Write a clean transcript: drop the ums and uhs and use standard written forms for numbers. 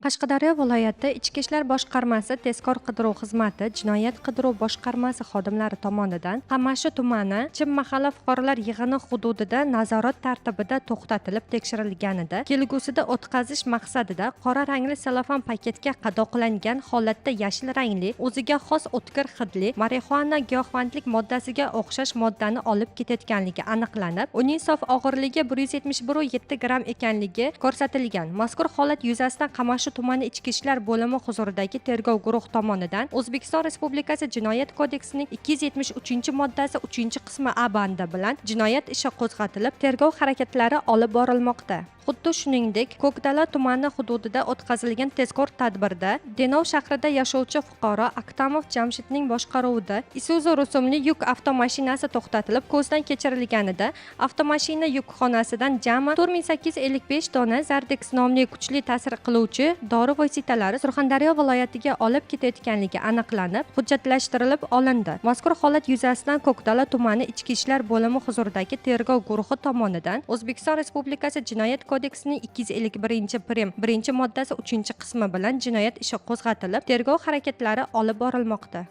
Qashqadaryo viloyati Ichki ishlar boshqarmasi tezkor qidiruv xizmati jinoyat qidiruv boshqarmasi xodimlari tomonidan Qamashi tumani Chim mahalla fuqarolar yig'ini hududida nazorat tartibida to'xtatilib tekshirilganida kelgusida o'tkazish maqsadida qora rangli selofan paketga qadoqlangan holatda yashil rangli o'ziga xos o'tkir hidli marixuana giyohvandlik moddasiga o'xshash moddani olib ketayotganligi aniqlanib, uning sof og'irligi 171,7 gramm ekanligi ko'rsatilgan. Mazkur holat yuzasidan Qamashi tumani Ichki ishlar bo'limi huzuridagi tergov guruhi tomonidan O'zbekiston Respublikasi Jinoyat kodeksining 273-moddasi 3-qismi A bandi bilan jinoyat ishi qo'zg'atilib, tergov harakatlari olib borilmoqda. Xuddi shuningdek, Ko'kdala tumani hududida o'tkazilgan tezkor tadbirda Denov shahrida yashovchi fuqaro Aktamov Jamshidning boshqaruvida Isuzu rusumli yuk avtomashinasi to'xtatilib, ko'zdan kechirilganida avtomashina yukxonasidan jami 4855 dona Zardex nomli kuchli ta'sir qiluvchi dori vositalari Surxondaryo viloyatiga olib ketayotganligi aniqlanib, hujjatlashtirilib olindi. Mazkur holat yuzasidan Ko'kdala tumani Ichki ishlar bo'limi huzuridagi tergov guruhi tomonidan O'zbekiston Respublikasi Jinoyat kodeksining 251-prim 1-moddasi 3-qismi bilan jinoyat ishi qo'zg'atilib, tergov harakatlari olib borilmoqda.